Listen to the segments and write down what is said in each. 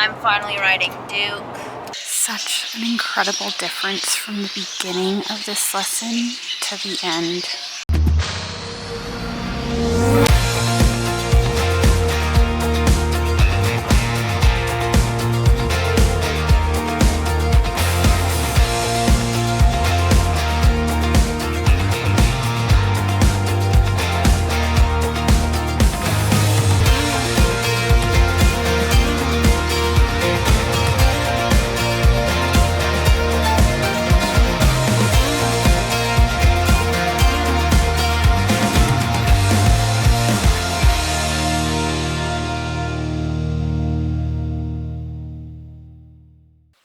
I'm finally riding Duke. Such an incredible difference from the beginning of this lesson to the end.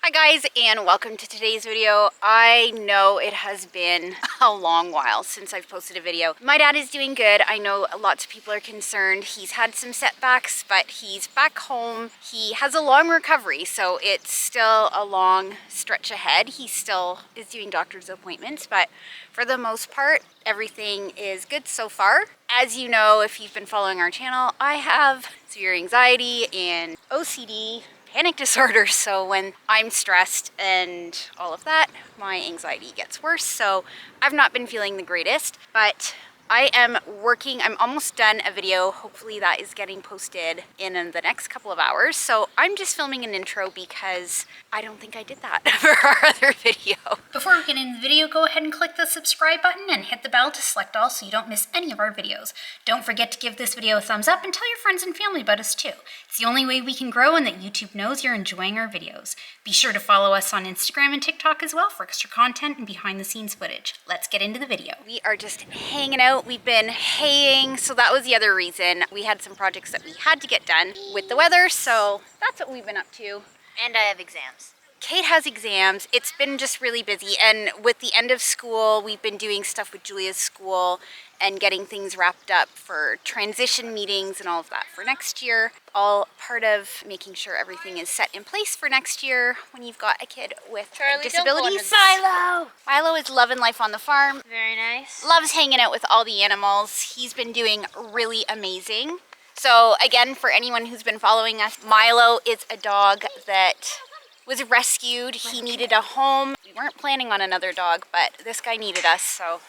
Hi guys, and welcome to today's video. I know it has been a long while since I've posted a video. My dad is doing good. I know lots of people are concerned. He's had some setbacks, but he's back home. He has a long recovery, so it's still a long stretch ahead. He still is doing doctor's appointments, but for the most part, everything is good so far. As you know, if you've been following our channel, I have severe anxiety and OCD, panic disorder, so when I'm stressed and all of that, my anxiety gets worse. So I've not been feeling the greatest, but I am working. I'm almost done a video. Hopefully that is getting posted in the next couple of hours. So I'm just filming an intro because I don't think I did that for our other video. Before we get into the video, go ahead and click the subscribe button and hit the bell to select all so you don't miss any of our videos. Don't forget to give this video a thumbs up and tell your friends and family about us too. It's the only way we can grow and that YouTube knows you're enjoying our videos. Be sure to follow us on Instagram and TikTok as well for extra content and behind the scenes footage. Let's get into the video. We are just hanging out. We've been haying, so that was the other reason. We had some projects that we had to get done with the weather, so that's what we've been up to. And I have exams. Kate has exams. It's been just really busy, and with the end of school, we've been doing stuff with Julia's school and getting things wrapped up for transition meetings and all of that for next year. All part of making sure everything is set in place for next year when you've got a kid with disabilities. Milo! Milo is loving life on the farm. Very nice. Loves hanging out with all the animals. He's been doing really amazing. So again, for anyone who's been following us, Milo is a dog that was rescued. He needed a home. We weren't planning on another dog, but this guy needed us, so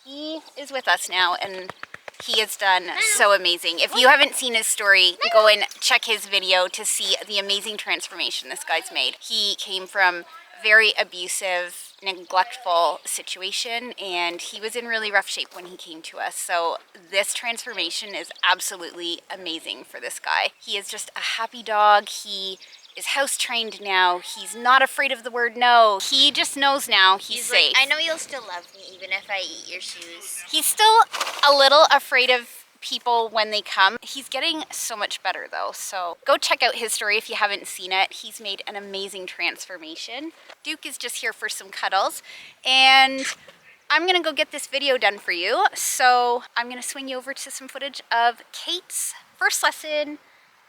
he is with us now, and he has done so amazing. If you haven't seen his story, go and check his video to see the amazing transformation this guy's made. He came from a very abusive, neglectful situation, and he was in really rough shape when he came to us. So this transformation is absolutely amazing for this guy. He is just a happy dog. He is house trained now. He's not afraid of the word no. He just knows now he's safe. Like, I know you'll still love me even if I eat your shoes. He's still a little afraid of people when they come. He's getting so much better though, so go check out his story if you haven't seen it. He's made an amazing transformation. Duke is just here for some cuddles, and I'm gonna go get this video done for you. So I'm gonna swing you over to some footage of Kate's first lesson,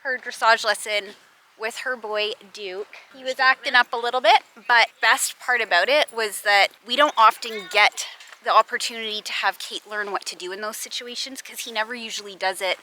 her dressage lesson with her boy Duke. He was acting up a little bit, but best part about it was that we don't often get the opportunity to have Kate learn what to do in those situations because he never usually does it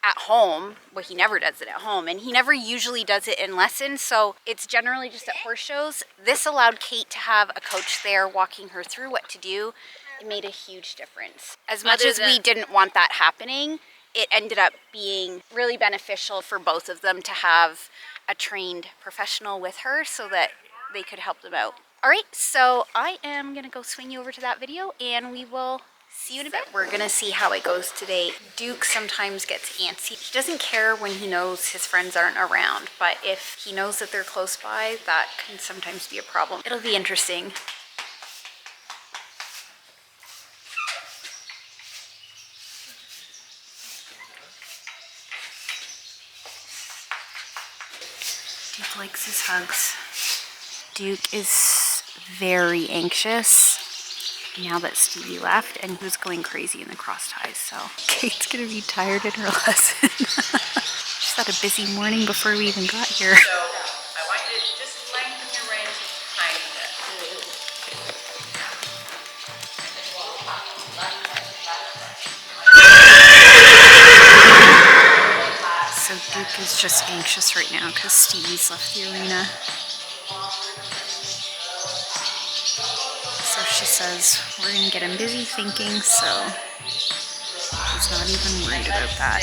at home. Well, he never does it at home, and he never usually does it in lessons, so it's generally just at horse shows. This allowed Kate to have a coach there walking her through what to do. It made a huge difference. As much as we didn't want that happening, it ended up being really beneficial for both of them to have a trained professional with her so that they could help them out. All right, so I am gonna go swing you over to that video and we will see you in a bit. We're gonna see how it goes today. Duke sometimes gets antsy. He doesn't care when he knows his friends aren't around, but if he knows that they're close by, that can sometimes be a problem. It'll be interesting. Duke likes his hugs. Duke is very anxious now that Stevie left, and he was going crazy in the cross ties, so Kate's gonna be tired in her lesson. She's had a busy morning before we even got here. So I want you to just lengthen your reins a tiny bit. So Duke Duke is just anxious right now because Stevie's left the arena. So she says we're gonna get him busy thinking, so he's not even worried about that.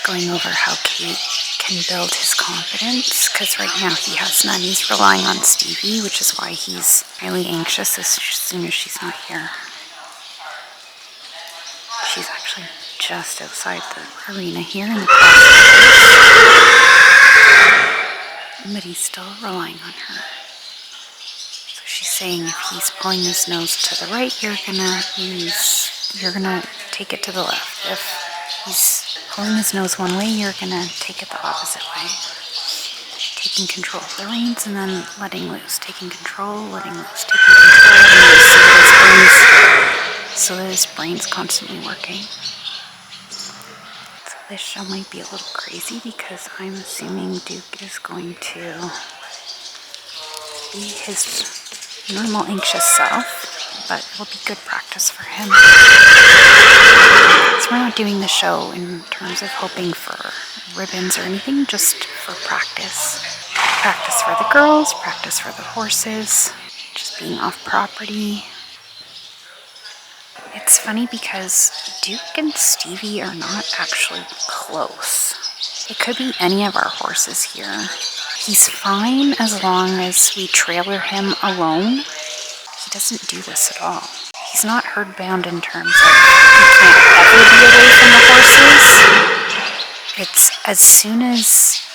Going over how Kate can build his confidence, because right now he has none. He's relying on Stevie, which is why he's really anxious as soon as she's not here. She's actually just outside the arena here in the process, but he's still relying on her. So she's saying if he's pulling his nose to the right, you're gonna take it to the left. If he's pulling his nose one way, you're gonna take it the opposite way. Taking control of the reins and then letting loose. Taking control, letting loose. Taking control, letting loose. So that his brain's constantly working. So this show might be a little crazy because I'm assuming Duke is going to be his normal anxious self, but it'll be good practice for him. So we're not doing the show in terms of hoping for ribbons or anything, just for practice. Practice for the girls, practice for the horses, just being off property. It's funny because Duke and Stevie are not actually close. It could be any of our horses here. He's fine as long as we trailer him alone. He doesn't do this at all. He's not herd bound in terms of he can't ever be away from the horses. It's as soon as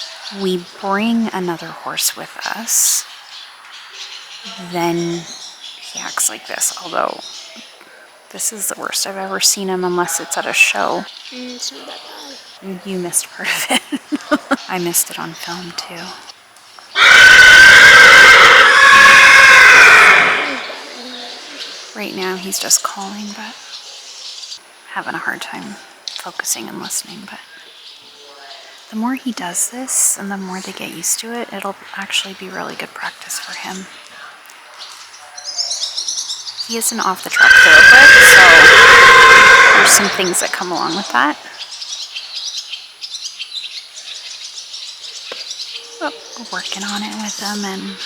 we bring another horse with us, then he acts like this. Although, this is the worst I've ever seen him unless it's at a show. It's not that bad. You missed part of it. I missed it on film too. Right now he's just calling, but having a hard time focusing and listening. But the more he does this and the more they get used to it, it'll actually be really good practice for him. He is an off the track thoroughbred, so there's some things that come along with that. But we're working on it with him, and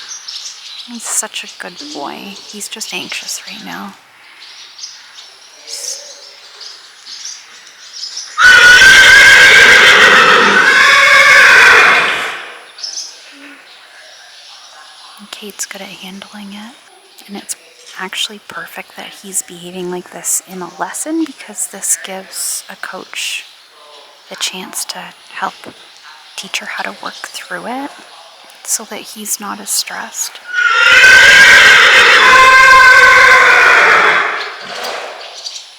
he's such a good boy. He's just anxious right now. And Kate's good at handling it, and it's actually perfect that he's behaving like this in a lesson, because this gives a coach the chance to help teach her how to work through it so that he's not as stressed.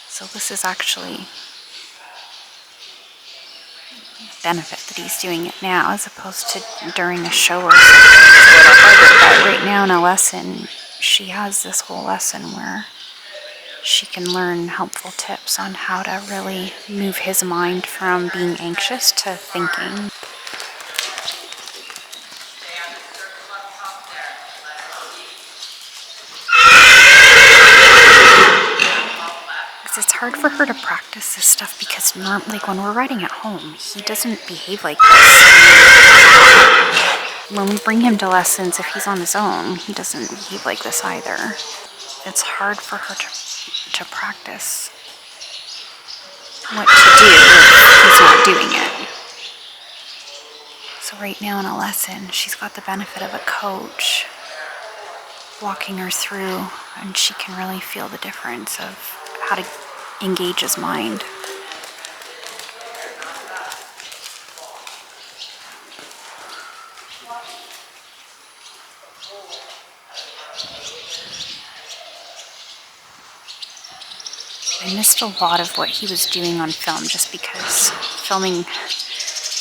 So this is actually a benefit that he's doing it now as opposed to during a show or something. It's a little harder, but right now in a lesson, she has this whole lesson where she can learn helpful tips on how to really move his mind from being anxious to thinking. It's hard for her to practice this stuff because like when we're riding at home, he doesn't behave like this. When we bring him to lessons, if he's on his own, he doesn't behave like this either. It's hard for her to practice what to do if he's not doing it. So right now in a lesson, she's got the benefit of a coach walking her through, and she can really feel the difference of how to engage his mind. I missed a lot of what he was doing on film just because filming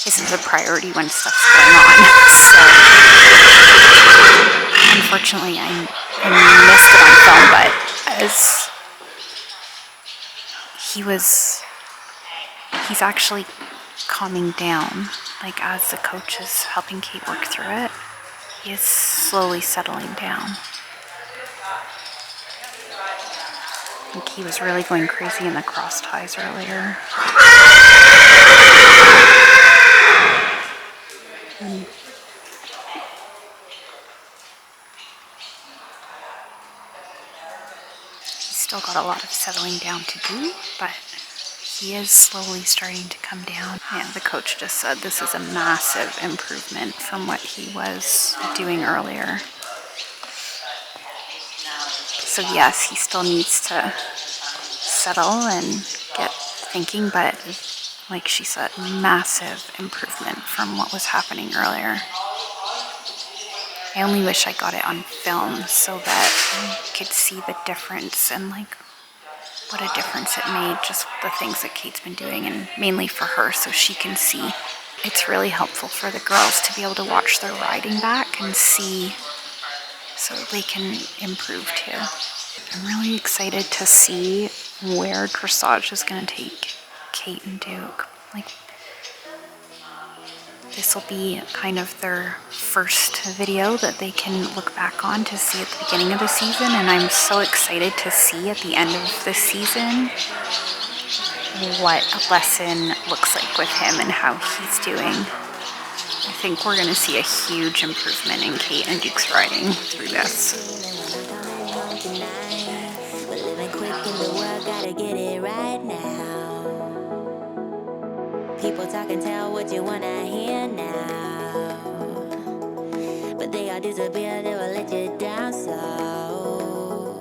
isn't a priority when stuff's going on. So unfortunately I missed it on film, but as he's actually calming down, like as the coach is helping Kate work through it, he is slowly settling down. I think he was really going crazy in the cross ties earlier. He's still got a lot of settling down to do, but he is slowly starting to come down. Yeah, the coach just said this is a massive improvement from what he was doing earlier. So yes, he still needs to settle and get thinking, but like she said, massive improvement from what was happening earlier. I only wish I got it on film so that I could see the difference and like what a difference it made, just the things that Kate's been doing, and mainly for her so she can see. It's really helpful for the girls to be able to watch their riding back and see so they can improve too. I'm really excited to see where Dressage is going to take Kate and Duke. Like, this will be kind of their first video that they can look back on to see at the beginning of the season, and I'm so excited to see at the end of the season what a lesson looks like with him and how he's doing. I think we're gonna see a huge improvement in Kate and Duke's riding through this. We're living quick in the world, gotta get it right now. People talk and tell what you wanna hear now, but they all disappear, they will let you down. So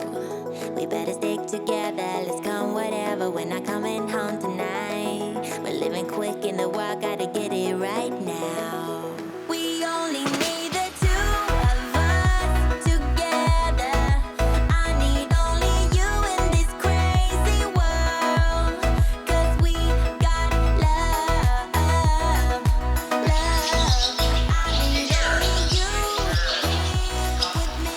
we better stick together, let's come whatever. We're not coming home tonight. We're living quick in the world, gotta get it right now. We only need the two of us together. I need only you in this crazy world, 'cause we got love, love. I need only you here with me.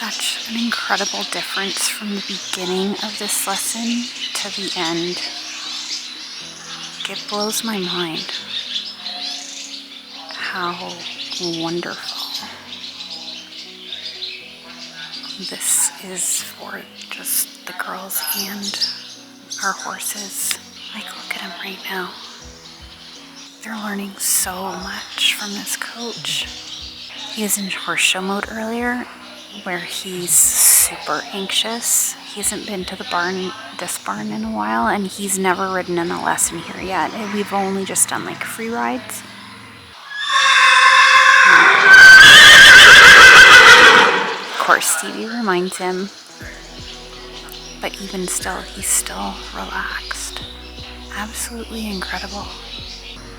Such an incredible difference from the beginning of this lesson to the end. It blows my mind how wonderful this is for just the girls and our horses. Like, look at them right now. They're learning so much from this coach. He was in horse show mode earlier, where he's super anxious. He hasn't been to this barn in a while, and he's never ridden in a lesson here yet. We've only just done like free rides. Of course, Stevie reminds him, but even still, he's still relaxed. absolutely incredible.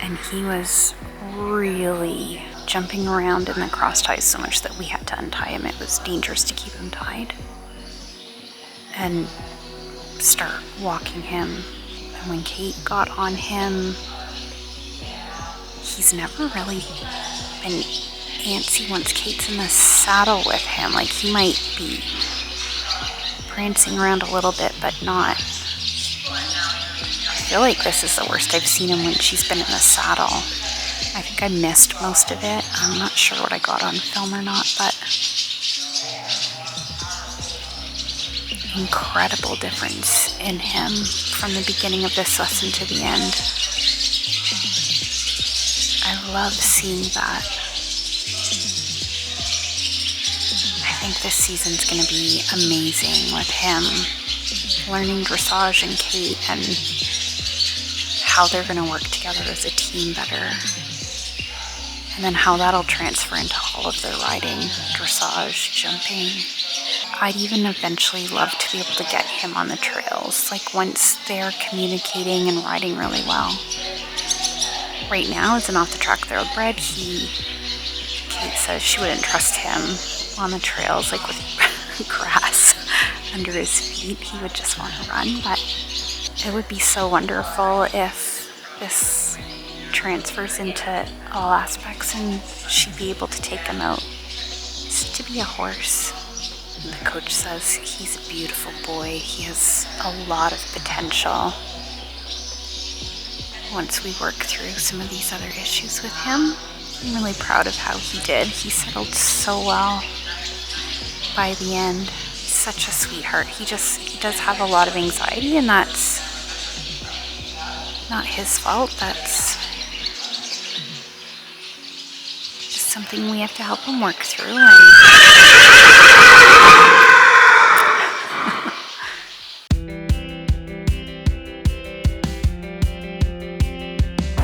And he was really jumping around in the cross ties so much that we had to untie him. It was dangerous to keep him tied. And start walking him. And when Kate got on him, he's never really been antsy once Kate's in the saddle with him. Like, he might be prancing around a little bit, but not. I feel like this is the worst I've seen him when she's been in the saddle. I think I missed most of it. I'm not sure what I got on film or not, but incredible difference in him from the beginning of this lesson to the end. I love seeing that. I think this season's going to be amazing with him learning dressage and Kate and how they're going to work together as a team better. And then how that'll transfer into all of their riding, dressage, jumping. I'd even eventually love to be able to get him on the trails, like once they're communicating and riding really well. Right now, as an off-the-track thoroughbred, Kate says she wouldn't trust him on the trails, like with grass under his feet. He would just want to run, but it would be so wonderful if this transfers into all aspects and she'd be able to take him out just to be a horse. And the coach says he's a beautiful boy. He has a lot of potential. Once we work through some of these other issues with him, I'm really proud of how he did. He settled so well by the end. He's such a sweetheart. He does have a lot of anxiety, and that's not his fault. That's just something we have to help him work through.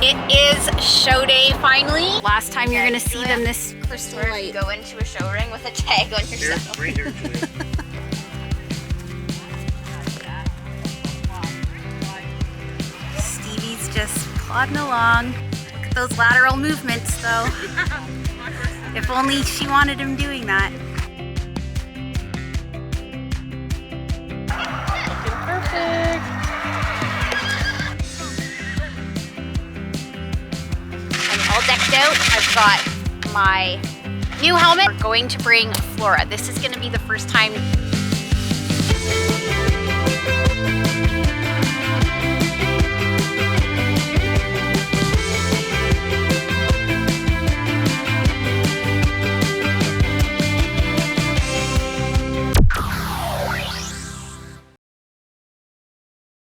It is show day finally. Last time you're gonna see them this crystal light. Go into a show ring with a tag on your saddle. Stevie's just plodding along. Look at those lateral movements though. If only she wanted him doing that. Perfect. I'm all decked out. I've got my new helmet. We're going to bring Flora. This is gonna be the first time